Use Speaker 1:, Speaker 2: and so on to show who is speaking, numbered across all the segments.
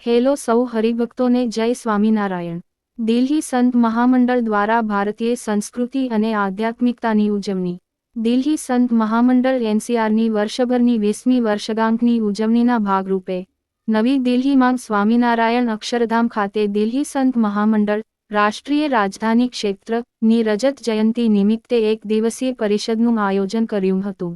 Speaker 1: Hello સૌ હરિભક્તોને જય સ્વામિનારાયણ। દિલ્હી સંત મહામંડળ દ્વારા ભારતીય સંસ્કૃતિ અને આધ્યાત્મિકતાની ઉજવણી। દિલ્હી સંત મહામંડળ એનસીઆરની વર્ષભરની 20મી વર્ષગાંઠની ઉજવણીના ભાગરૂપે નવી દિલ્હીમાં સ્વામિનારાયણ અક્ષરધામ ખાતે દિલ્હી સંત મહામંડળ રાષ્ટ્રીય રાજધાની ક્ષેત્રની રજત જયંતિ નિમિત્તે એક દિવસીય પરિષદનું આયોજન કર્યું હતું।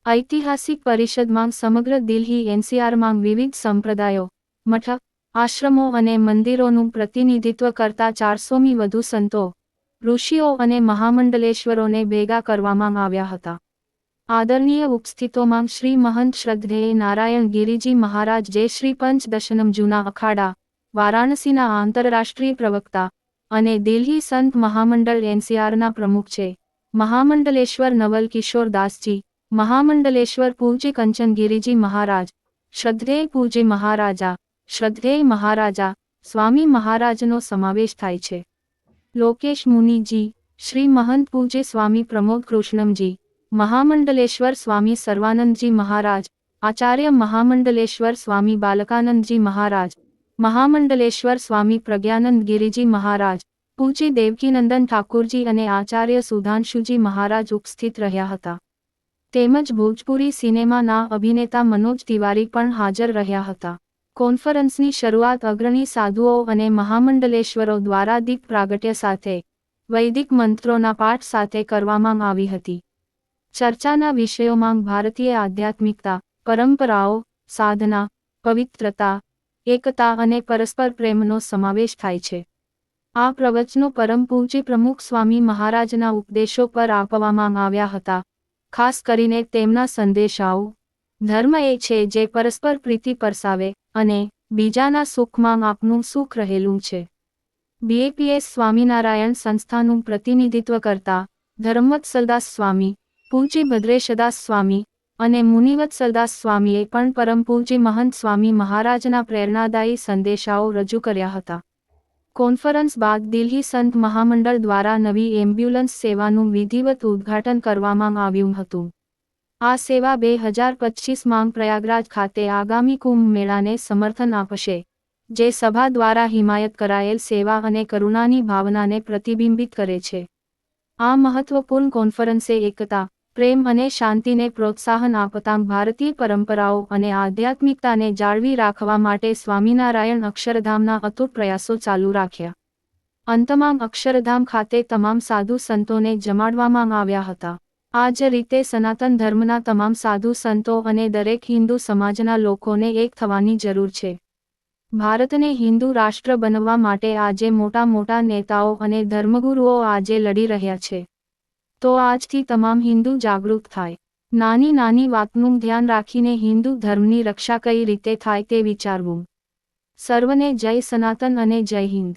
Speaker 1: ઐતિહાસિક પરિષદમાં સમગ્ર દિલ્હી એનસીઆરમાં વિવિધ સંપ્રદાયો, મઠ, આશ્રમો અને મંદિરોનું પ્રતિનિધિત્વ કરતા 400મી વધુ સંતો, ઋષિઓ અને મહામંડલેશ્વરોને ભેગા કરવામાં આવ્યા હતા। આદરણીય ઉપસ્થિતોમાં શ્રી મહંત શ્રદ્ધેય નારાયણ ગિરિજી મહારાજ જે શ્રી પંચદશનમ જૂના અખાડા, વારાણસીના આંતરરાષ્ટ્રીય પ્રવક્તા અને દિલ્હી સંત મહામંડળ એનસીઆરના પ્રમુખ છે, મહામંડલેશ્વર નવલ કિશોર દાસજી, મહામંડલેશ્વર પૂજ્ય કંચન ગિરિજી મહારાજ, શ્રદ્ધેય પૂજ્ય મહારાજા, શ્રદ્ધેય મહારાજા, સ્વામી મહારાજનો સમાવેશ થાય છે। લોકેશ મુનિજી, શ્રી મહંત પૂજ્ય સ્વામી પ્રમોદ કૃષ્ણમજી, મહામંડલેશ્વર સ્વામી સર્વાનંદજી મહારાજ, આચાર્ય મહામંડલેશ્વર સ્વામી બાલકાનંદજી મહારાજ, મહામંડલેશ્વર સ્વામી પ્રજ્ઞાનંદ ગિરિજી મહારાજ, પૂજ્ય દેવકીનંદન ઠાકુરજી અને આચાર્ય સુધાંશુજી મહારાજ ઉપસ્થિત રહ્યા હતા। તેમજ ભોજપુરી સિનેમાના અભિનેતા મનોજ તિવારી પણ હાજર રહ્યા હતા। કોન્ફરન્સની શરૂઆત અગ્રણી સાધુઓ અને મહામંડલેશ્વરો દ્વારા દીપ પ્રાગટ્ય સાથે વૈદિક મંત્રોના પાઠ સાથે કરવામાં આવી હતી। ચર્ચાના વિષયોમાં ભારતીય આધ્યાત્મિકતા, પરંપરાઓ, સાધના, પવિત્રતા, એકતા અને પરસ્પર પ્રેમનો સમાવેશ થાય છે। આ પ્રવચનો પરમ પૂજ્ય પ્રમુખ સ્વામી મહારાજના ઉપદેશો પર આપવામાં આવ્યા હતા। ખાસ કરીને તેમના સંદેશાઓ, ધર્મ એ છે જે પરસ્પર પ્રીતિ પરસાવે અને બીજાના સુખમાં આપનું સુખ રહેલું છે। બીએપીએસ સ્વામિનારાયણ સંસ્થાનું પ્રતિનિધિત્વ કરતા ધર્મવત્સલદાસ સ્વામી, પૂજ્ય ભદ્રેશદાસ સ્વામી અને મુનિવત્સલદાસ સ્વામીએ પણ પરમ પૂજ્ય મહંત સ્વામી મહારાજના પ્રેરણાદાયી સંદેશાઓ રજૂ કર્યા હતા। કોન્ફરન્સ બાદ દિલ્હી સંત મહામંડળ દ્વારા નવી એમ્બ્યુલન્સ સેવાનું વિધિવત ઉદ્ઘાટન કરવામાં આવ્યું હતું। આ સેવા 2025માં પ્રયાગરાજ ખાતે આગામી કુંભ મેળાને સમર્થન આપશે, જે સભા દ્વારા હિમાયત કરાયેલ સેવા અને કરુણાની ભાવનાને પ્રતિબિંબિત કરે છે। આ મહત્વપૂર્ણ કોન્ફરન્સે એકતા, પ્રેમ અને શાંતિને પ્રોત્સાહન આપતાં ભારતીય પરંપરાઓ અને આધ્યાત્મિકતાને જાળવી રાખવા માટે સ્વામિનારાયણ અક્ષરધામના અતૂટ પ્રયાસો ચાલુ રાખ્યા। અંતમાં અક્ષરધામ ખાતે તમામ સાધુ સંતોને જમાડવામાં આવ્યા હતા। આ જ રીતે સનાતન ધર્મના તમામ સાધુ સંતો અને દરેક હિન્દુ સમાજના લોકોને એક થવાની જરૂર છે। ભારતને હિન્દુ રાષ્ટ્ર બનવા માટે આજે મોટા મોટા નેતાઓ અને ધર્મગુરુઓ આજે લડી રહ્યા છે। તો આજથી તમામ હિન્દુ જાગૃત થાય, નાની નાની વાતનું ધ્યાન રાખીને હિન્દુ ધર્મની રક્ષા કઈ રીતે થાય તે વિચારવું। સર્વને જય સનાતન અને જય હિન્દ।